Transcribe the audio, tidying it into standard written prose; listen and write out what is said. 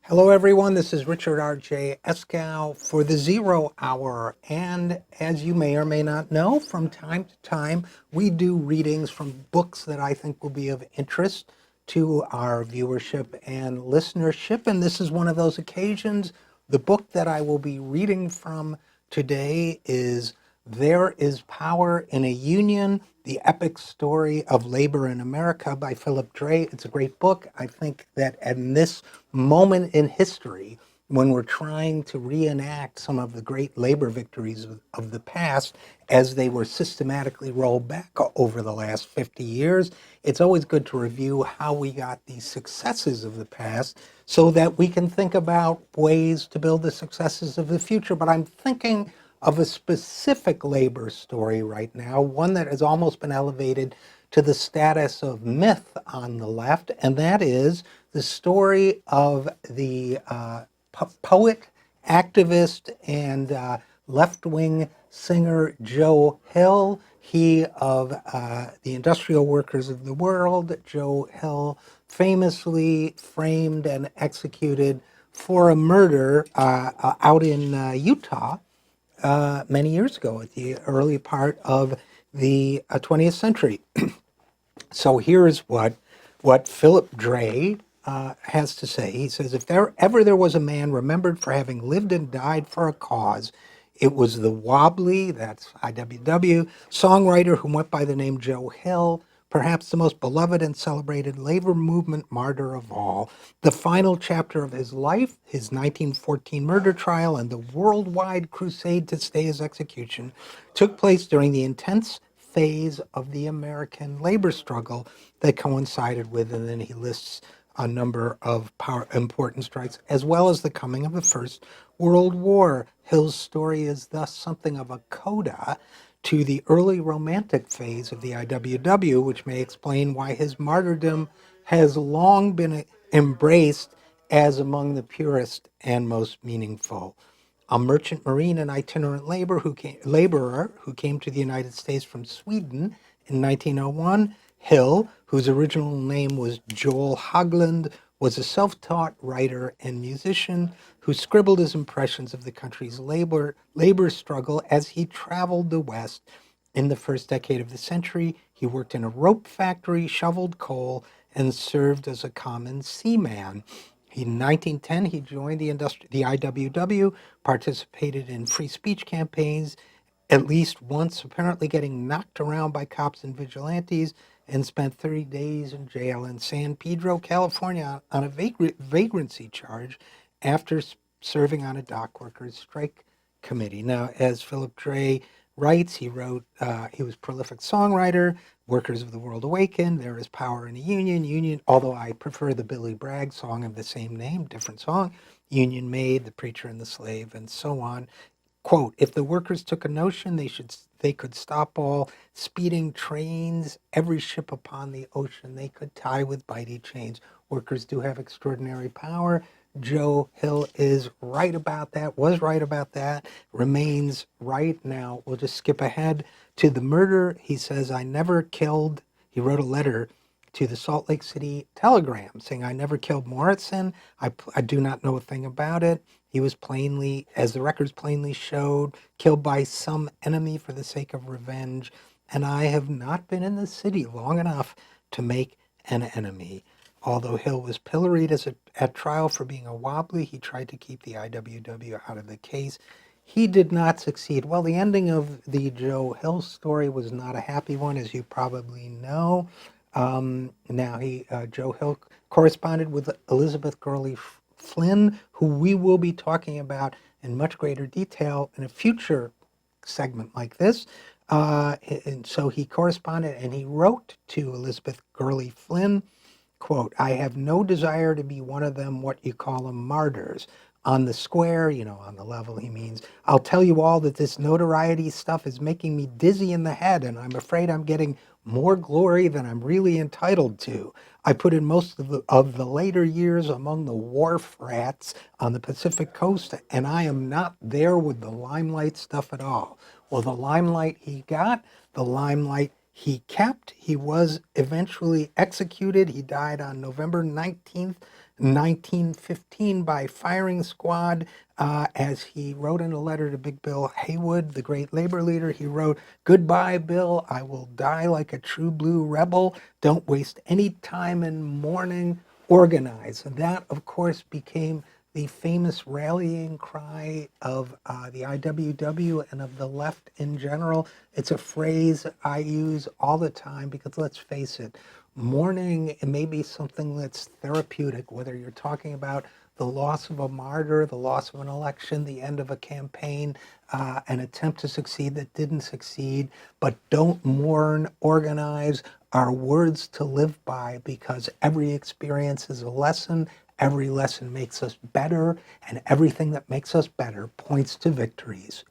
Hello, everyone. This is Richard RJ Eskow for the Zero Hour. And as you may or may not know, from time to time, we do readings from books that I think will be of interest to our viewership and listenership. And this is one of those occasions. The book that I will be reading from today is There is Power in a Union, The Epic Story of Labor in America by Philip Dray. It's a great book. I think that in this moment in history, when we're trying to reenact some of the great labor victories of the past as they were systematically rolled back over the last 50 years, it's always good to review how we got these successes of the past so that we can think about ways to build the successes of the future. But I'm thinking of a specific labor story right now, one that has almost been elevated to the status of myth on the left, and that is the story of the poet, activist, and left-wing singer Joe Hill. He of the Industrial Workers of the World. Joe Hill famously framed and executed for a murder out in Utah many years ago, at the early part of the 20th century. So here's what Philip Dray has to say. He says, if there was a man remembered for having lived and died for a cause, it was the wobbly, that's IWW, songwriter who went by the name Joe Hill, perhaps the most beloved and celebrated labor movement martyr of all. The final chapter of his life, his 1914 murder trial, and the worldwide crusade to stay his execution, took place during the intense phase of the American labor struggle that coincided with, and then he lists a number of important strikes, as well as the coming of the First World War. Hill's story is thus something of a coda to the early romantic phase of the IWW, which may explain why his martyrdom has long been embraced as among the purest and most meaningful. A merchant marine and itinerant laborer who came to the United States from Sweden in 1901, Hill, whose original name was Joel Haglund, was a self-taught writer and musician who scribbled his impressions of the country's labor struggle as he traveled the West. In the first decade of the century, he worked in a rope factory, shoveled coal, and served as a common seaman. In 1910, he joined the IWW, participated in free speech campaigns, at least once apparently getting knocked around by cops and vigilantes, and spent 30 days in jail in San Pedro, California on a vagrancy charge after serving on a dock workers strike committee. Now, as Philip Dray writes, he was a prolific songwriter, Workers of the World Awaken, There is Power in a Union, although I prefer the Billy Bragg song of the same name, different song, Union Made, The Preacher and the Slave, and so on. Quote, if the workers took a notion, they could stop all speeding trains, every ship upon the ocean they could tie with mighty chains. Workers do have extraordinary power. Joe Hill is right about that, was right about that, remains right now. We'll just skip ahead to the murder. He says, he wrote a letter to the Salt Lake City Telegram saying, I never killed Morrison. I do not know a thing about it. He was plainly, as the records plainly showed, killed by some enemy for the sake of revenge. And I have not been in the city long enough to make an enemy. Although Hill was pilloried at trial for being a wobbly, he tried to keep the IWW out of the case. He did not succeed. Well, the ending of the Joe Hill story was not a happy one, as you probably know. Joe Hill corresponded with Elizabeth Gurley Flynn, who we will be talking about in much greater detail in a future segment like this. And so he corresponded and he wrote to Elizabeth Gurley Flynn, quote, I have no desire to be one of them, what you call them, martyrs. On the square, on the level, he means, I'll tell you all that this notoriety stuff is making me dizzy in the head, and I'm afraid I'm getting more glory than I'm really entitled to. I put in most of the later years among the wharf rats on the Pacific coast, and I am not there with the limelight stuff at all. Well, the limelight he got, the limelight he kept. He was eventually executed. He died on November 19th, 1915 by firing squad. As he wrote in a letter to Big Bill Haywood, the great labor leader, he wrote, "Goodbye, Bill. I will die like a true blue rebel. Don't waste any time in mourning. Organize." And that, of course, became the famous rallying cry of the IWW and of the left in general. It's a phrase I use all the time because, let's face it, mourning may be something that's therapeutic, whether you're talking about the loss of a martyr, the loss of an election, the end of a campaign, an attempt to succeed that didn't succeed. But don't mourn, organize, are words to live by, because every experience is a lesson. Every lesson makes us better, and everything that makes us better points to victories.